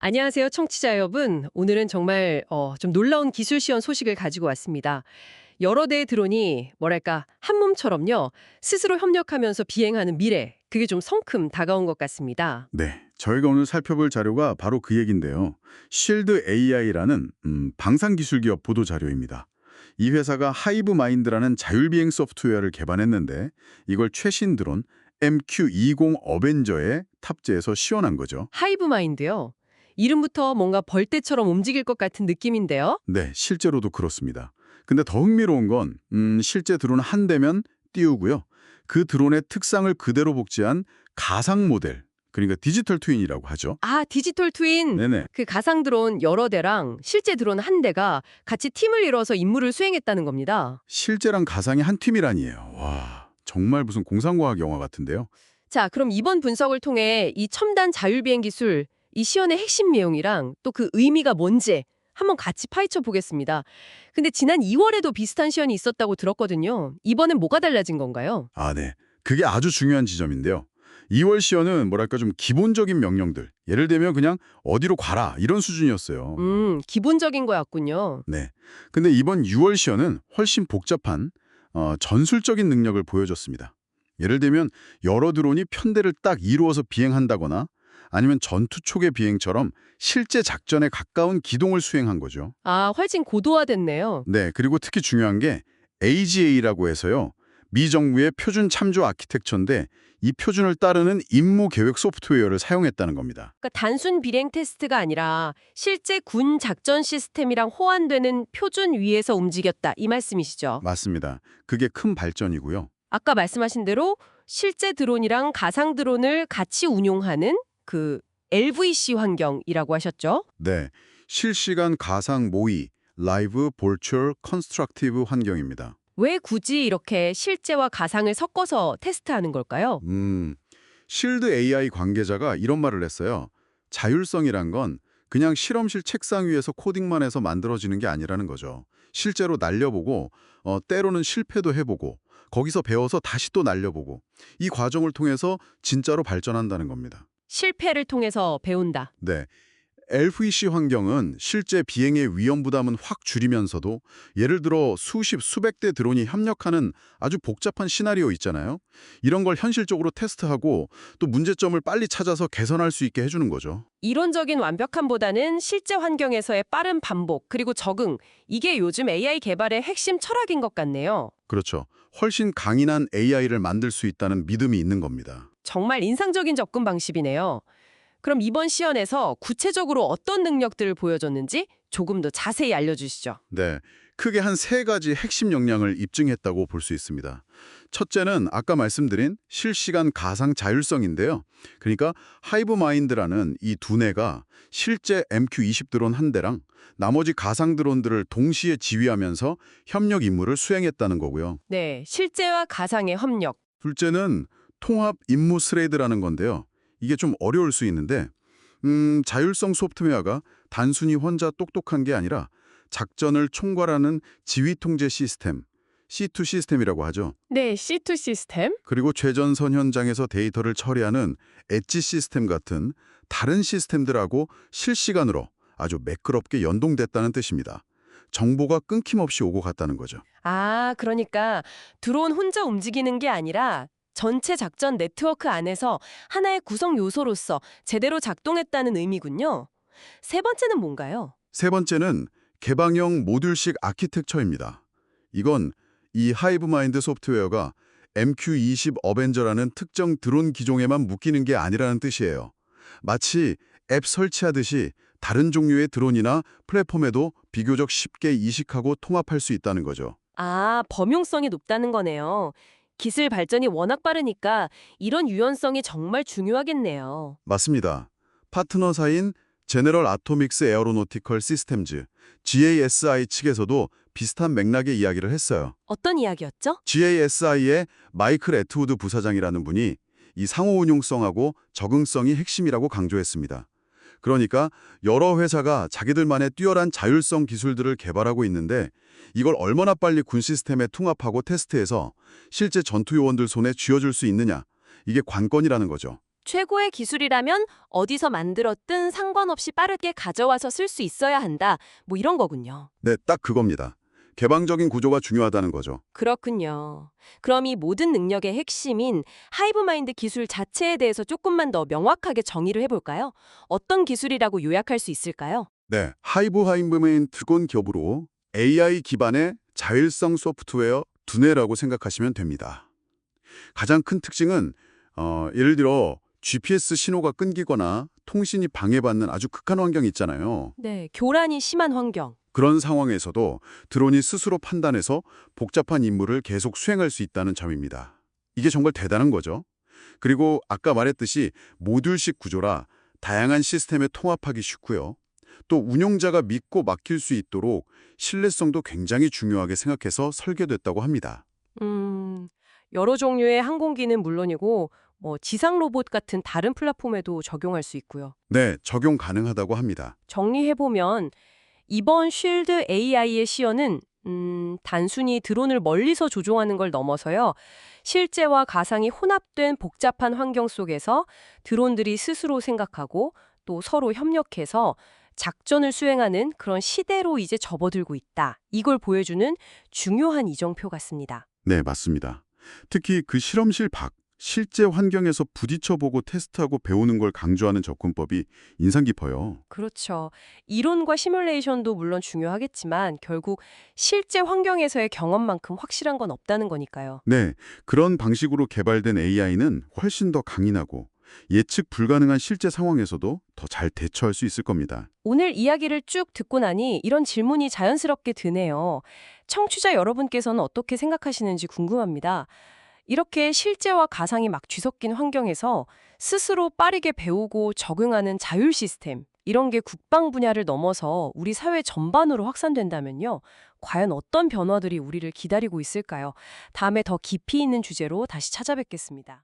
안녕하세요, 청취자 여러분. 오늘은 정말 좀 놀라운 기술 시연 소식을 가지고 왔습니다. 여러 대의 드론이 뭐랄까 한 몸처럼요. 스스로 협력하면서 비행하는 미래. 그게 좀 성큼 다가온 것 같습니다. 네, 저희가 오늘 살펴볼 자료가 바로 그 얘긴데요. 쉴드 AI라는 방산기술 기업 보도 자료입니다. 이 회사가 하이브 마인드라는 자율비행 소프트웨어를 개발했는데 이걸 최신 드론 MQ-20 어벤저에 탑재해서 시연한 거죠. 하이브 마인드요. 이름부터 뭔가 벌떼처럼 움직일 것 같은 느낌인데요. 네, 실제로도 그렇습니다. 근데 더 흥미로운 건 실제 드론 한 대면 띄우고요. 그 드론의 특상을 그대로 복제한 가상 모델, 그러니까 디지털 트윈이라고 하죠. 아, 디지털 트윈. 네네. 그 가상 드론 여러 대랑 실제 드론 한 대가 같이 팀을 이뤄서 임무를 수행했다는 겁니다. 실제랑 가상이 한 팀이라니에요. 와, 정말 무슨 공상과학 영화 같은데요. 자, 그럼 이번 분석을 통해 이 첨단 자율비행 기술, 이 시연의 핵심 내용이랑 또 그 의미가 뭔지 한번 같이 파헤쳐 보겠습니다. 근데 지난 2월에도 비슷한 시연이 있었다고 들었거든요. 이번엔 뭐가 달라진 건가요? 아, 네. 그게 아주 중요한 지점인데요. 2월 시연은 뭐랄까 좀 기본적인 명령들, 예를 들면 그냥 어디로 가라 이런 수준이었어요. 기본적인 거였군요. 네. 근데 이번 6월 시연은 훨씬 복잡한 전술적인 능력을 보여줬습니다. 예를 들면 여러 드론이 편대를 딱 이루어서 비행한다거나 아니면 전투 초계 비행처럼 실제 작전에 가까운 기동을 수행한 거죠. 아, 훨씬 고도화됐네요. 네, 그리고 특히 중요한 게 AGA라고 해서요. 미 정부의 표준 참조 아키텍처인데 이 표준을 따르는 임무 계획 소프트웨어를 사용했다는 겁니다. 그러니까 단순 비행 테스트가 아니라 실제 군 작전 시스템이랑 호환되는 표준 위에서 움직였다. 이 말씀이시죠? 맞습니다. 그게 큰 발전이고요. 아까 말씀하신 대로 실제 드론이랑 가상 드론을 같이 운용하는 그 LVC 환경이라고 하셨죠? 네, 실시간 가상 모의, 라이브 볼처 컨스트럭티브 환경입니다. 왜 굳이 이렇게 실제와 가상을 섞어서 테스트하는 걸까요? 실드 AI 관계자가 이런 말을 했어요. 자율성이란 건 그냥 실험실 책상 위에서 코딩만 해서 만들어지는 게 아니라는 거죠. 실제로 날려보고 때로는 실패도 해보고 거기서 배워서 다시 또 날려보고 이 과정을 통해서 진짜로 발전한다는 겁니다. 실패를 통해서 배운다. 네. LVC 환경은 실제 비행의 위험 부담은 확 줄이면서도 예를 들어 수십, 수백 대 드론이 협력하는 아주 복잡한 시나리오 있잖아요. 이런 걸 현실적으로 테스트하고 또 문제점을 빨리 찾아서 개선할 수 있게 해주는 거죠. 이론적인 완벽함보다는 실제 환경에서의 빠른 반복 그리고 적응 이게 요즘 AI 개발의 핵심 철학인 것 같네요. 그렇죠. 훨씬 강인한 AI를 만들 수 있다는 믿음이 있는 겁니다. 정말 인상적인 접근 방식이네요. 그럼 이번 시연에서 구체적으로 어떤 능력들을 보여줬는지 조금 더 자세히 알려주시죠. 네, 크게 한 세 가지 핵심 역량을 입증했다고 볼 수 있습니다. 첫째는 아까 말씀드린 실시간 가상 자율성인데요. 그러니까 하이브 마인드라는 이 두뇌가 실제 MQ-20 드론 한 대랑 나머지 가상 드론들을 동시에 지휘하면서 협력 임무를 수행했다는 거고요. 네, 실제와 가상의 협력. 둘째는 통합 임무 스레이드라는 건데요. 이게 좀 어려울 수 있는데 자율성 소프트웨어가 단순히 혼자 똑똑한 게 아니라 작전을 총괄하는 지휘 통제 시스템, C2 시스템이라고 하죠. 네, C2 시스템. 그리고 최전선 현장에서 데이터를 처리하는 엣지 시스템 같은 다른 시스템들하고 실시간으로 아주 매끄럽게 연동됐다는 뜻입니다. 정보가 끊김없이 오고 갔다는 거죠. 아, 그러니까 드론 혼자 움직이는 게 아니라 전체 작전 네트워크 안에서 하나의 구성 요소로서 제대로 작동했다는 의미군요. 세 번째는 뭔가요? 세 번째는 개방형 모듈식 아키텍처입니다. 이건 이 하이브마인드 소프트웨어가 MQ-20 어벤저라는 특정 드론 기종에만 묶이는 게 아니라는 뜻이에요. 마치 앱 설치하듯이 다른 종류의 드론이나 플랫폼에도 비교적 쉽게 이식하고 통합할 수 있다는 거죠. 아, 범용성이 높다는 거네요. 기술 발전이 워낙 빠르니까 이런 유연성이 정말 중요하겠네요. 맞습니다. 파트너사인 제너럴 아토믹스 에어로노티컬 시스템즈, GASI 측에서도 비슷한 맥락의 이야기를 했어요. 어떤 이야기였죠? GASI의 마이클 애트우드 부사장이라는 분이 이 상호 운용성하고 적응성이 핵심이라고 강조했습니다. 그러니까 여러 회사가 자기들만의 뛰어난 자율성 기술들을 개발하고 있는데 이걸 얼마나 빨리 군 시스템에 통합하고 테스트해서 실제 전투 요원들 손에 쥐어줄 수 있느냐, 이게 관건이라는 거죠. 최고의 기술이라면 어디서 만들었든 상관없이 빠르게 가져와서 쓸 수 있어야 한다. 뭐 이런 거군요. 네, 딱 그겁니다. 개방적인 구조가 중요하다는 거죠. 그렇군요. 그럼 이 모든 능력의 핵심인 하이브마인드 기술 자체에 대해서 조금만 더 명확하게 정의를 해볼까요? 어떤 기술이라고 요약할 수 있을까요? 네, 하이브마인드 드론 겹으로 AI 기반의 자율성 소프트웨어 두뇌라고 생각하시면 됩니다. 가장 큰 특징은 예를 들어 GPS 신호가 끊기거나 통신이 방해받는 아주 극한 환경이 있잖아요. 네, 교란이 심한 환경. 그런 상황에서도 드론이 스스로 판단해서 복잡한 임무를 계속 수행할 수 있다는 점입니다. 이게 정말 대단한 거죠. 그리고 아까 말했듯이 모듈식 구조라 다양한 시스템에 통합하기 쉽고요. 또 운용자가 믿고 맡길 수 있도록 신뢰성도 굉장히 중요하게 생각해서 설계됐다고 합니다. 여러 종류의 항공기는 물론이고 지상 로봇 같은 다른 플랫폼에도 적용할 수 있고요. 네, 적용 가능하다고 합니다. 정리해보면 이번 쉴드 AI의 시연은 단순히 드론을 멀리서 조종하는 걸 넘어서요. 실제와 가상이 혼합된 복잡한 환경 속에서 드론들이 스스로 생각하고 또 서로 협력해서 작전을 수행하는 그런 시대로 이제 접어들고 있다. 이걸 보여주는 중요한 이정표 같습니다. 네, 맞습니다. 특히 그 실험실 밖, 실제 환경에서 부딪혀보고 테스트하고 배우는 걸 강조하는 접근법이 인상 깊어요. 그렇죠. 이론과 시뮬레이션도 물론 중요하겠지만 결국 실제 환경에서의 경험만큼 확실한 건 없다는 거니까요. 네, 그런 방식으로 개발된 AI는 훨씬 더 강인하고 예측 불가능한 실제 상황에서도 더 잘 대처할 수 있을 겁니다. 오늘 이야기를 쭉 듣고 나니 이런 질문이 자연스럽게 드네요. 청취자 여러분께서는 어떻게 생각하시는지 궁금합니다. 이렇게 실제와 가상이 막 뒤섞인 환경에서 스스로 빠르게 배우고 적응하는 자율 시스템, 이런 게 국방 분야를 넘어서 우리 사회 전반으로 확산된다면요. 과연 어떤 변화들이 우리를 기다리고 있을까요? 다음에 더 깊이 있는 주제로 다시 찾아뵙겠습니다.